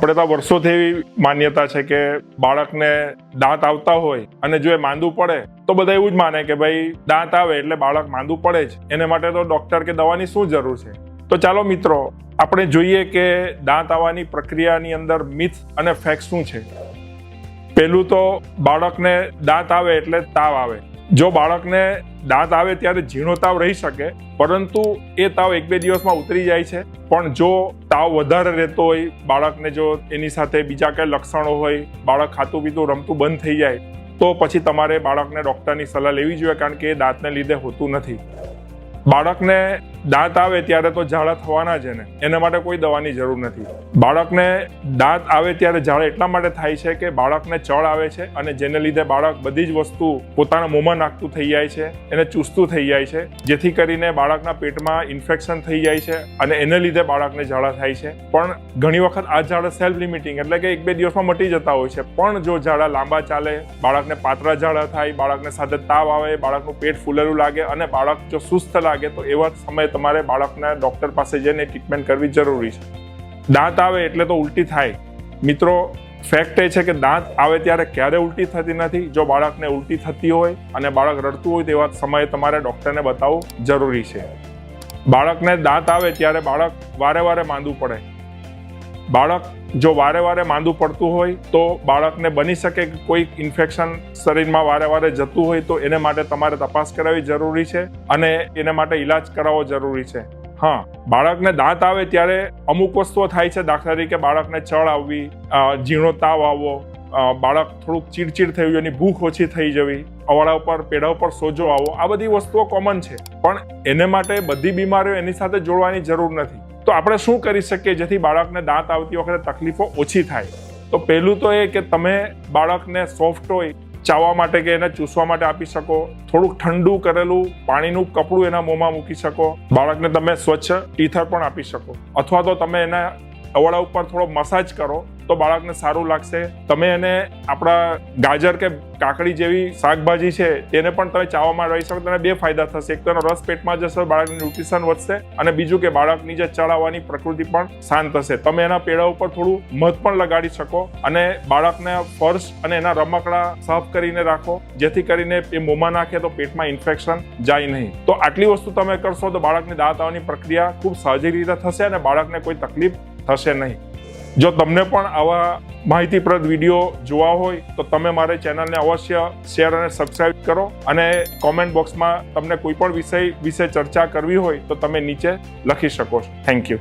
આપણે તો વર્ષોથી એવી માન્યતા છે કે બાળકને દાંત આવતા હોય અને જો એ માંદું પડે તો બધા એવું જ માને કે ભાઈ દાંત આવે એટલે બાળક માંદું પડે જ, એને માટે તો ડોક્ટર કે દવાની શું જરૂર છે. તો ચાલો મિત્રો આપણે જોઈએ કે દાંત આવવાની પ્રક્રિયાની અંદર મિથ અને ફેક્ટ શું છે. પહેલું તો બાળકને દાંત આવે એટલે તાવ આવે. જો બાળકને દાંત આવે ત્યારે ઝીણો તાવ રહી શકે, પરંતુ એ તાવ 1-2 દિવસમાં ઉતરી જાય છે. પણ જો તાવ વધારે રહેતો હોય, બાળકને જો એની સાથે બીજા કઈ લક્ષણો હોય, બાળક ખાતું પીતું રમતું બંધ થઈ જાય, તો પછી તમારે બાળકને ડૉક્ટરની સલાહ લેવી જોઈએ, કારણ કે એ દાંતને લીધે હોતું નથી. બાળકને દાંત આવે ત્યારે તો ઝાડા થવાના જ એના માટે કોઈ દવાની જરૂર નથી. બાળકને દાંત આવે ત્યારે ઝાડા એટલા માટે થાય છે કે બાળકને ચળ આવે છે અને જેને લીધે બાળક બધી જ વસ્તુ પોતાના મોંમાં નાખતું થઈ જાય છે, એને ચૂસતું થઈ જાય છે, જેથી કરીને બાળકના પેટમાં ઇન્ફેક્શન થઈ જાય છે અને એને લીધે બાળકને ઝાડા થાય છે. પણ ઘણી વખત આ ઝાડા સેલ્ફ લિમિટિંગ એટલે કે 1-2 દિવસમાં મટી જતા હોય છે. પણ જો ઝાડા લાંબા ચાલે, બાળકને પાતળા ઝાડા થાય, બાળકને સાથે તાવ આવે, બાળકનું પેટ ફૂલેલું લાગે અને બાળક જો સુસ્ત લાગે, તો એવા સમયે તમારે બાળકને ડૉક્ટર પાસે જઈને ટ્રીટમેન્ટ કરવી જરૂરી છે. દાંત આવે એટલે તો ઉલટી થાય. મિત્રો, ફેક્ટ એ છે કે દાંત આવે ત્યારે ક્યારે ઉલટી થતી નથી. જો બાળકને ઉલટી થતી હોય અને બાળક રડતું હોય, તેવા સમયે તમારે ડૉક્ટરને બતાવવું જરૂરી છે. બાળકને દાંત આવે ત્યારે બાળક વારે વારે માંદું પડે. બાળક જો વારે વારે માંદું પડતું હોય તો બાળકને બની શકે કે કોઈ ઇન્ફેક્શન શરીરમાં વારે વારે જતું હોય, તો એને માટે તમારે તપાસ કરાવવી જરૂરી છે અને એને માટે ઈલાજ કરાવવો જરૂરી છે. હા, બાળકને દાંત આવે ત્યારે અમુક વસ્તુઓ થાય છે. દાખલા તરીકે બાળકને ચળ આવવી, ઝીણો તાવ આવવો, બાળક થોડુંક ચીડચીડ થઈ જવી, એની ભૂખ ઓછી થઈ જવી, અવાડા ઉપર પેડા ઉપર સોજો આવવો, આ બધી વસ્તુઓ કોમન છે. પણ એને માટે બધી બીમારીઓ એની સાથે જોડવાની જરૂર નથી. તો આપણે શું કરી શકીએ જેથી બાળકને દાંત આવતી વખતે તકલીફો ઓછી થાય? તો પહેલું તો એ કે તમે બાળકને સોફ્ટ ટોય ચાવવા માટે કે એને ચૂસવા માટે આપી શકો. થોડુંક ઠંડુ કરેલું પાણીનું કપડું એના મોંમાં મૂકી શકો. બાળકને તમે સ્વચ્છ ટીથર પણ આપી શકો, અથવા તો તમે એના અવાડા ઉપર થોડો મસાજ કરો તો બાળકને સારું લાગશે. તમે એને આપણા ગાજર કે કાકડી જેવી શાકભાજી છે તેને પણ તમે ચાવવામાં રહી શકો. તેને 2 ફાયદા થશે. એક તો એનો રસ પેટમાં જશે, બાળકની ન્યુટ્રિશન વધશે, અને બીજું કે બાળકની જે ચડાવવાની પ્રકૃતિ પણ શાંત થશે. તમે એના પેડા ઉપર થોડું મધ પણ લગાડી શકો અને બાળકને ફર્શ અને એના રમકડા સાફ કરીને રાખો, જેથી કરીને એ મોંમાં નાખે તો પેટમાં ઇન્ફેક્શન જાય નહીં. તો આટલી વસ્તુ તમે કરશો તો બાળકની દાંત આવવાની પ્રક્રિયા ખૂબ સહજ રીતે થશે અને બાળકને કોઈ તકલીફ થશે નહીં. જો તમને પણ આવા માહિતીપ્રદ વિડીયો જોવા હોય તો તમે મારી ચેનલને અવશ્ય શેર અને સબસ્ક્રાઇબ કરો, અને કોમેન્ટ બોક્સમાં તમને કોઈ પણ વિષય વિશે ચર્ચા કરવી હોય તો તમે નીચે લખી શકો છો. Thank you.